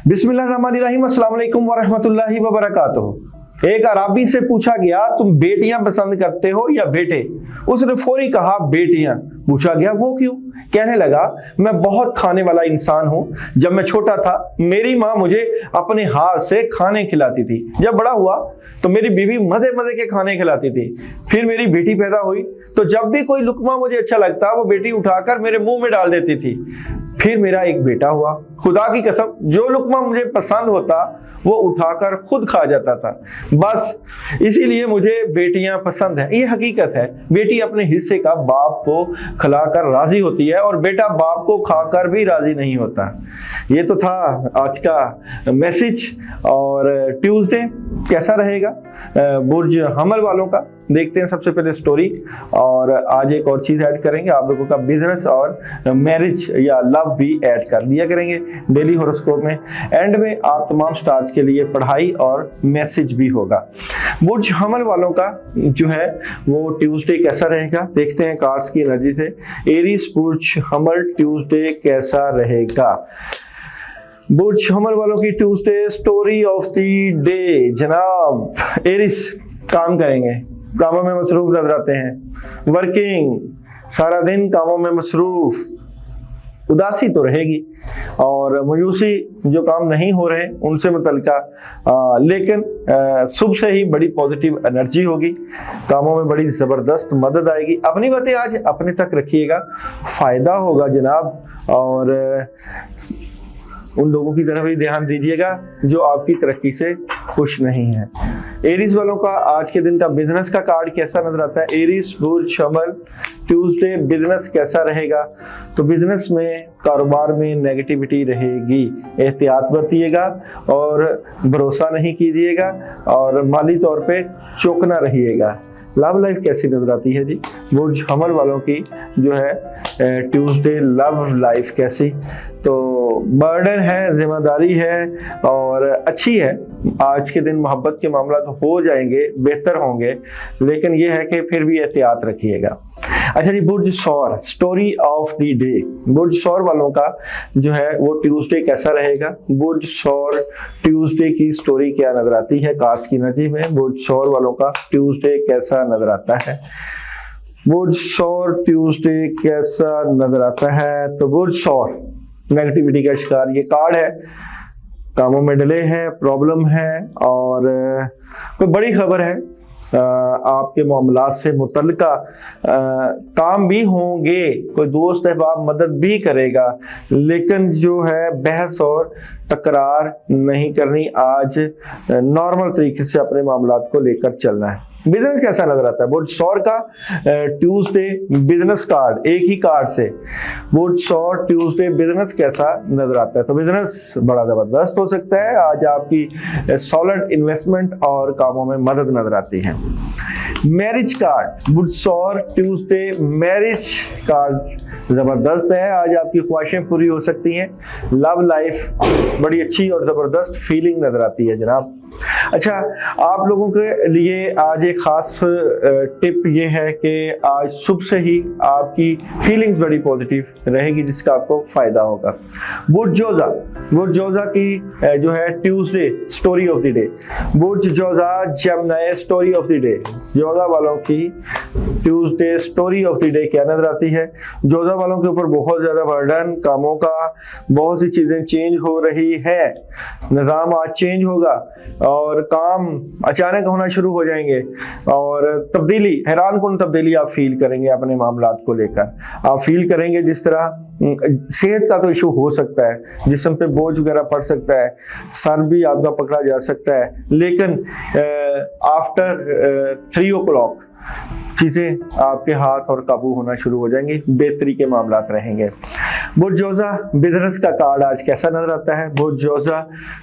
बिस्मिल्लाहिर्रहमानिर्रहीम, अस्सलाम वालेकुम वरहमतुल्लाहि वबरकातुहू। एक अराबी से पूछा गया, तुम बेटियां पसंद करते हो या बेटे? उसने फौरी कहा बेटियां। पूछा गया वो क्यों? कहने लगा, मैं बहुत खाने वाला इंसान हूं। जब मैं छोटा था मेरी माँ मुझे अपने हाथ से खाने खिलाती थी। जब बड़ा हुआ तो मेरी बीवी मजे मजे के खाने खिलाती थी। फिर मेरी बेटी पैदा हुई तो जब भी कोई लुकमा मुझे अच्छा लगता वो बेटी उठाकर मेरे मुंह में डाल देती थी। फिर मेरा एक बेटा हुआ। खुदा की कसम, जो लुकमा मुझे पसंद होता वो उठाकर खुद खा जाता था। बस इसीलिए मुझे बेटियां पसंद है। ये हकीकत है, बेटी अपने हिस्से का बाप को खिलाकर राजी होती है और बेटा बाप को खाकर भी राजी नहीं होता। ये तो था आज का मैसेज। और ट्यूसडे कैसा रहेगा बुर्ज हमल वालों का, देखते हैं। सबसे पहले स्टोरी, और आज एक और चीज ऐड करेंगे, आप लोगों का बिजनेस और मैरिज या लव भी ऐड कर दिया करेंगे डेली हॉरोस्कोप में। एंड में आप तमाम स्टार्स के लिए पढ़ाई और मैसेज भी होगा। बुर्ज हमल वालों का जो है वो ट्यूसडे कैसा रहेगा, देखते हैं कार्ड्स की एनर्जी से। एरीज बुर्ज हमल ट्यूसडे कैसा रहेगा? बुर्ज हमल वालों की Tuesday story of the day. जनाब एरीज काम करेंगे, कामों में मसरूफ नजर आते हैं। वर्किंग, सारा दिन कामों में मसरूफ। उदासी तो रहेगी और मायूसी, जो काम नहीं हो रहे उनसे मुतल्लिका, लेकिन सुबह से ही बड़ी पॉजिटिव एनर्जी होगी। कामों में बड़ी जबरदस्त मदद आएगी। अपनी बातें आज अपने तक रखिएगा, फायदा होगा जनाब। और उन लोगों की तरफ भी ध्यान दीजिएगा जो आपकी तरक्की से खुश नहीं है। एरीज वालों का आज के दिन का बिजनेस का कार्ड कैसा नजर आता है? एरीज बुर्ज हमल ट्यूसडे बिजनेस कैसा रहेगा? तो बिजनेस में, कारोबार में नेगेटिविटी रहेगी, एहतियात बरतिएगा और भरोसा नहीं कीजिएगा और माली तौर पे चौकना रहिएगा। लव लाइफ कैसी नजर आती है जी बुर्ज हमल वालों की जो है ट्यूसडे लव लाइफ कैसी? तो बर्डन है, जिम्मेदारी है और अच्छी है। आज के दिन मोहब्बत के मामला तो हो जाएंगे, बेहतर होंगे, लेकिन यह है कि फिर भी एहतियात रखिएगा। अच्छा जी, बुर्ज सौर स्टोरी ऑफ द डे। बुर्ज सौर वालों का जो है वो ट्यूसडे कैसा रहेगा? बुर्ज सौर ट्यूसडे की स्टोरी क्या नजर आती है कार्ड्स की एनर्जी में? बुर्ज सौर वालों का ट्यूसडे कैसा नजर आता है? बुर्ज सौर ट्यूसडे कैसा नजर आता है? तो बुर्ज सौर नेगेटिविटी का शिकार ये कार्ड है। कामों में डिले है, प्रॉब्लम है और कोई बड़ी खबर है। आपके मामलात से मुतल्लिका काम भी होंगे, कोई दोस्त अहबाब मदद भी करेगा, लेकिन जो है बहस और तकरार नहीं करनी। आज नॉर्मल तरीके से अपने मामलात को लेकर चलना है। बिजनेस कैसा नजर आता है? बुर्ज सौर का ट्यूसडे बिजनेस कार्ड, एक ही कार्ड से बुर्ज सौर ट्यूसडे बिजनेस कैसा नजर आता है? तो बिजनेस बड़ा जबरदस्त हो सकता है। आज आपकी सॉलिड इन्वेस्टमेंट और कामों में मदद नजर आती है। मैरिज कार्ड बुर्ज सौर ट्यूसडे मैरिज कार्ड जबरदस्त है। आज आपकी ख्वाहिशें पूरी हो सकती हैं। लव लाइफ बड़ी अच्छी और जबरदस्त फीलिंग नजर आती है जनाब। अच्छा, आप लोगों के लिए आज एक खास टिप ये है कि आज सुबह से ही आपकी फीलिंग्स बड़ी पॉजिटिव रहेगी, जिसका आपको फायदा होगा। बुर्ज जोजा की जो है Tuesday story of the day. बुर्ज जोजा Gemini story of the day. जोजा वालों की Tuesday story of the day क्या नजर आती है? जोजा वालों के ऊपर बहुत ज्यादा बर्डन, कामों का, बहुत सी चीजें चेंज हो रही है। निजाम आज चेंज होगा और काम अचानक होना शुरू हो जाएंगे और तब्दीली, हैरान कुन तब्दीली आप फील करेंगे अपने मामलात को लेकर। आप फील करेंगे जिस तरह सेहत का तो इशू हो सकता है, जिस्म पे बोझ वगैरह पड़ सकता है, सर भी आपका पकड़ा जा सकता है, लेकिन आफ्टर 3 o'clock चीजें आपके हाथ और काबू होना शुरू हो जाएंगी, बेहतरी के मामलात रहेंगे। बुर्ज जोजा बिजनेस का कार्ड आज कैसा नजर आता है? बुर्ज जोजा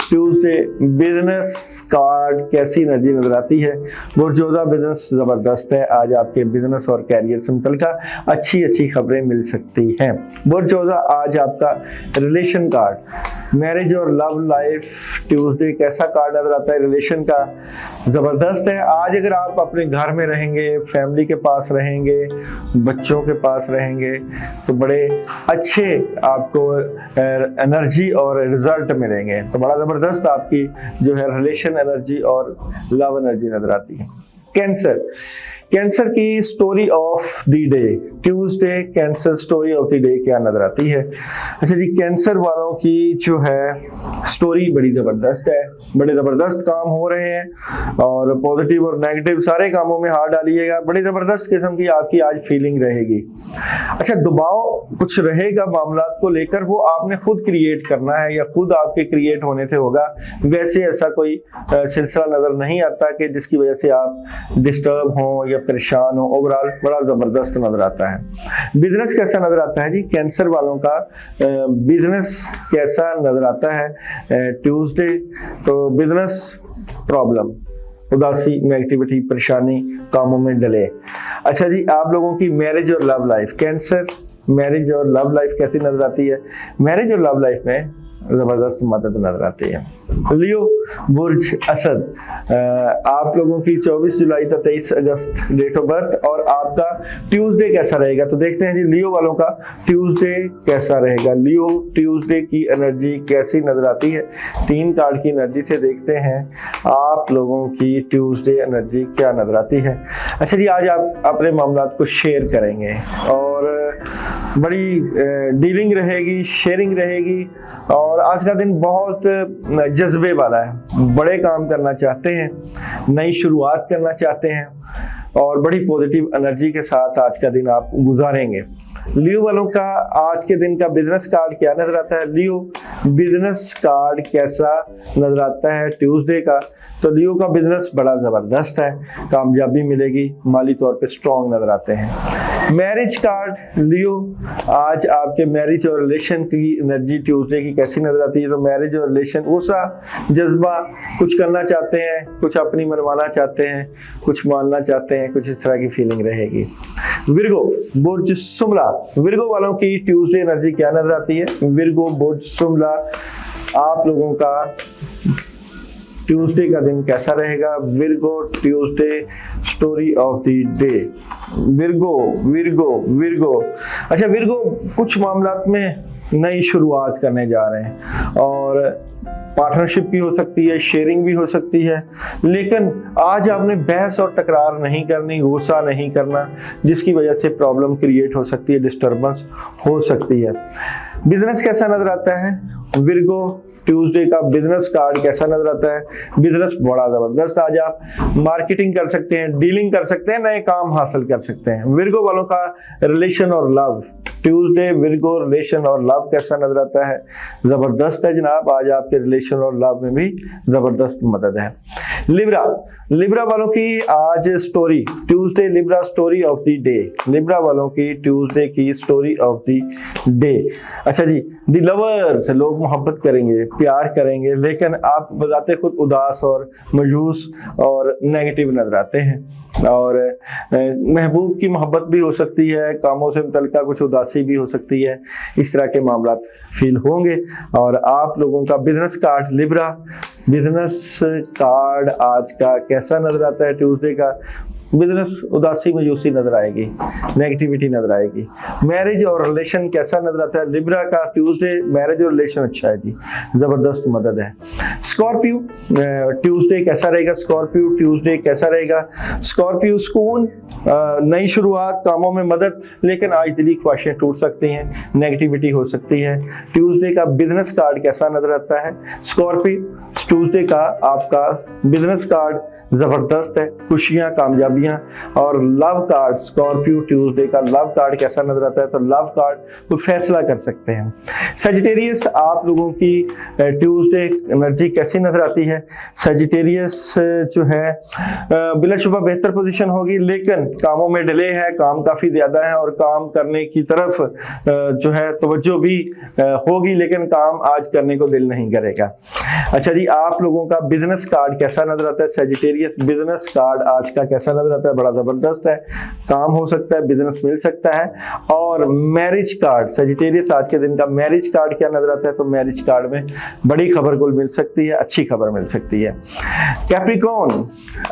ट्यूसडे बिजनेस कार्ड कैसी एनर्जी नजर आती है? बुर्ज जोजा बिजनेस जबरदस्त है। आज आपके बिजनेस और कैरियर से मुतल्लिका अच्छी खबरें मिल सकती हैं। बुर्ज जोजा आज आपका रिलेशन कार्ड, मैरिज और लव लाइफ ट्यूसडे कैसा कार्ड नजर आता है? रिलेशन का जबरदस्त है। आज अगर आप अपने घर में रहेंगे, फैमिली के पास रहेंगे, बच्चों के पास रहेंगे, तो बड़े अच्छे आपको एनर्जी और रिजल्ट मिलेंगे। तो बड़ा जबरदस्त आपकी जो है रिलेशन एनर्जी और लव एनर्जी नजर आती है। कैंसर, कैंसर की story of the day, Tuesday cancer story of the day क्या नजर आती है? अच्छा जी, कैंसर वालों की जो है स्टोरी बड़ी जबरदस्त है, बड़े जबरदस्त काम हो रहे हैं और पॉजिटिव और नेगेटिव सारे कामों में हाथ डालिएगा। बड़ी जबरदस्त किस्म की आपकी आज फीलिंग रहेगी। अच्छा, दबाव कुछ रहेगा मामलात को लेकर, वो आपने खुद क्रिएट करना है या खुद आपके क्रिएट होने से होगा। वैसे ऐसा कोई सिलसिला नजर नहीं आता कि जिसकी वजह से आप डिस्टर्ब हो या परेशान हो। ओवरऑल बड़ा जबरदस्त नजर आता है। बिजनेस कैसा नजर आता है जी? कैंसर वालों का बिजनेस कैसा नजर आता है ट्यूसडे? तो बिजनेस प्रॉब्लम, उदासी, नेगेटिविटी, परेशानी, कामों में डिले। अच्छा जी, आप लोगों की मैरिज और लव लाइफ, कैंसर मैरिज और लव लाइफ कैसी नजर आती है? मैरिज और लव लाइफ में जबरदस्त मदद नजर आती है। लियो बुर्ज असद, आप लोगों की 24 जुलाई तक 23 अगस्त डेट ऑफ बर्थ और आपका ट्यूसडे कैसा रहेगा? तो देखते हैं जी लियो वालों का ट्यूसडे कैसा रहेगा। लियो ट्यूसडे की एनर्जी कैसी नजर आती है? 3 कार्ड की एनर्जी से देखते हैं आप लोगों की ट्यूसडे एनर्जी क्या नजर आती है। अच्छा जी, आज आप अपने मामलात को शेयर करेंगे और बड़ी डीलिंग रहेगी, शेयरिंग रहेगी और आज का दिन बहुत जज्बे वाला है। बड़े काम करना चाहते हैं, नई शुरुआत करना चाहते हैं और बड़ी पॉजिटिव एनर्जी के साथ आज का दिन आप गुजारेंगे। लियो वालों का आज के दिन का बिजनेस कार्ड क्या नजर आता है? लियो बिजनेस कार्ड कैसा नजर आता है ट्यूसडे का? तो लियो का बिजनेस बड़ा जबरदस्त है, कामयाबी मिलेगी, माली तौर पे स्ट्रॉन्ग नजर आते हैं। मैरिज कार्ड लियो, आज आपके मैरिज और रिलेशन की एनर्जी ट्यूसडे की कैसी नजर आती है? तो मैरिज और रिलेशन, गुस्सा, जज्बा, कुछ करना चाहते हैं, कुछ अपनी मनवाना चाहते हैं, कुछ मानना चाहते हैं, कुछ इस तरह की फीलिंग रहेगी। विर्गो बुर्ज सुमला, विर्गो वालों की ट्यूसडे एनर्जी क्या नजर आती है? विर्गो बुर्ज सुमला, आप लोगों का ट्यूसडे का दिन कैसा रहेगा? Virgo Tuesday story of the day. Virgo Virgo Virgo, अच्छा विर्गो कुछ मामलात में नई शुरुआत करने जा रहे हैं और पार्टनरशिप भी हो सकती है, शेयरिंग भी हो सकती है, लेकिन आज आपने बहस और तकरार नहीं करनी, गुस्सा नहीं करना, जिसकी वजह से प्रॉब्लम क्रिएट हो सकती है, डिस्टर्बेंस हो सकती है। बिजनेस कैसा नजर आता है? विर्गो ट्यूसडे का बिजनेस कार्ड कैसा नजर आता है? बिजनेस बड़ा जबरदस्त, आज आप मार्केटिंग कर सकते हैं, डीलिंग कर सकते हैं, नए काम हासिल कर सकते हैं। विर्गो वालों का रिलेशन और लव ट्यूसडे, विर्गो रिलेशन और लव कैसा नजर आता है? जबरदस्त है जनाब, आज आपके रिलेशन और लव में भी जबरदस्त मदद है। लिब्रा, लिब्रा वालों की आज story Tuesday, Libra story of the day, Libra वालों की ट्यूसडे की स्टोरी ऑफ द डे। अच्छा जी, द लवर्स, लोग मोहब्बत करेंगे, प्यार करेंगे, लेकिन आप बताते खुद उदास और मायूस और नेगेटिव नजर आते हैं और महबूब की मोहब्बत भी हो सकती है, कामों से मुतल्लिका कुछ उदासी भी हो सकती है, इस तरह के मामला फील होंगे। और आप लोगों का business card Libra, business card आज का कैसा नजर आता है ट्यूसडे का? बिजनेस उदासी मायूसी नजर आएगी, नेगेटिविटी नजर आएगी। मैरिज और रिलेशन कैसा नजर आता है? लिब्रा का ट्यूसडे मैरिज और रिलेशन अच्छा है जी, जबरदस्त मदद है। स्कॉर्पियो ट्यूसडे कैसा रहेगा? स्कॉर्पियो ट्यूसडे कैसा रहेगा? स्कॉर्पियो सुकून, नई शुरुआत, कामों में मदद, लेकिन आज दिली ख्वाहिशें टूट सकती हैं, नेगेटिविटी हो सकती है। ट्यूसडे का बिजनेस कार्ड कैसा नजर आता है? स्कॉर्पियो ट्यूसडे का आपका बिजनेस कार्ड जबरदस्त है, खुशियां, कामयाबियां। और लव कार्ड स्कॉर्पियो ट्यूसडे का लव कार्ड कैसा नजर आता है? तो लव कार्ड कोई फैसला कर सकते हैं। सजिटेरियस, आप लोगों की ट्यूसडे एनर्जी कैसी नजर आती है? सजिटेरियस जो है बिलाशुबा बेहतर पोजीशन होगी, लेकिन कामों में डिले है, काम काफी ज्यादा है और काम करने की तरफ जो है तवज्जो भी होगी, लेकिन काम आज करने को दिल नहीं करेगा। अच्छा जी, आप लोगों का बिजनेस कार्ड कैसा नजर आता है? सेजिटेरियस बिजनेस कार्ड आज का कैसा नजर आता है? बड़ा जबरदस्त है, काम हो सकता है, बिजनेस मिल सकता है। और मैरिज कार्ड सेजिटेरियस आज के दिन का मैरिज कार्ड क्या नजर आता है? तो मैरिज कार्ड में बड़ी खबर को मिल सकती है, अच्छी खबर मिल सकती है। कैप्रिकॉर्न,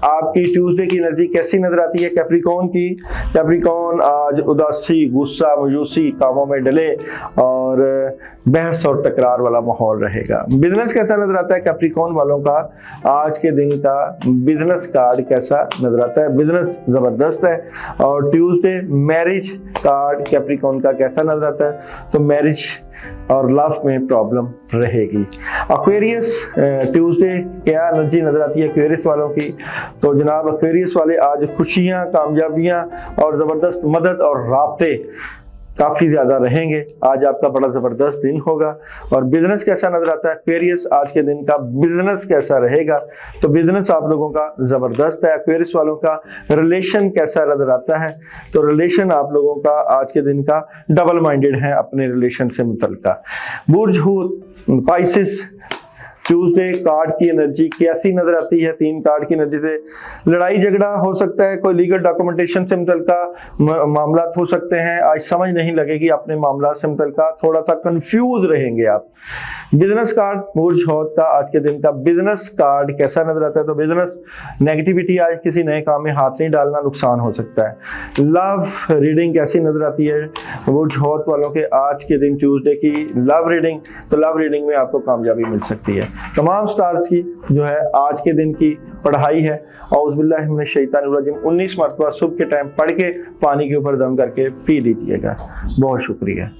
आपकी ट्यूसडे की एनर्जी कैसी नजर आती है कैप्रिकॉर्न की? कैप्रिकॉर्न आज उदासी, गुस्सा, मायूसी, कामों में डले और बहस और तकरार वाला माहौल रहेगा। बिजनेस कैसा नजर आता है कैप्रिकॉर्न वालों का? आज के दिन का बिजनेस कार्ड कैसा नजर आता है? बिजनेस जबरदस्त है। और ट्यूसडे मैरिज कार्ड कैप्रिकॉर्न का कैसा नजर आता है? तो मैरिज और लव में प्रॉब्लम रहेगी। एक्वेरियस, ट्यूसडे क्या एनर्जी नजर आती है एक्वेरियस वालों की? तो जनाब एक्वेरियस वाले आज खुशियां, कामयाबियां और जबरदस्त मदद और राब्ते काफी ज्यादा रहेंगे। आज आपका बड़ा जबरदस्त दिन होगा। और बिजनेस कैसा नजर आता है एक्वेरियस? आज के दिन का बिजनेस कैसा रहेगा? तो बिजनेस आप लोगों का जबरदस्त है। एक्वेरियस वालों का रिलेशन कैसा नजर आता है? तो रिलेशन आप लोगों का आज के दिन का डबल माइंडेड है अपने रिलेशन से मुतल्लिका। बुर्ज हूत, पाइसिस, ट्यूसडे कार्ड की एनर्जी कैसी नजर आती है? 3 कार्ड की एनर्जी से लड़ाई झगड़ा हो सकता है, कोई लीगल डॉक्यूमेंटेशन से मुतल्लिका मामला हो सकते हैं। आज समझ नहीं लगेगी अपने मामला से मुतल्लिका, थोड़ा सा कंफ्यूज रहेंगे आप। बिजनेस कार्ड बुर्ज हूत का आज के दिन का बिजनेस कार्ड कैसा नजर आता है? तो बिजनेस नेगेटिविटी, आज किसी नए काम में हाथ नहीं डालना, नुकसान हो सकता है। लव रीडिंग कैसी नजर आती है बुर्ज हूत वालों के? आज के दिन ट्यूसडे की लव रीडिंग, तो लव रीडिंग में आपको कामयाबी मिल सकती है। तमाम स्टार्स की जो है आज के दिन की पढ़ाई है औज़ुबिल्लाहि मिनश शैतानिर रजीम 19 मरतबा सुबह के टाइम पढ़ के पानी के ऊपर दम करके पी लीजिएगा। बहुत शुक्रिया।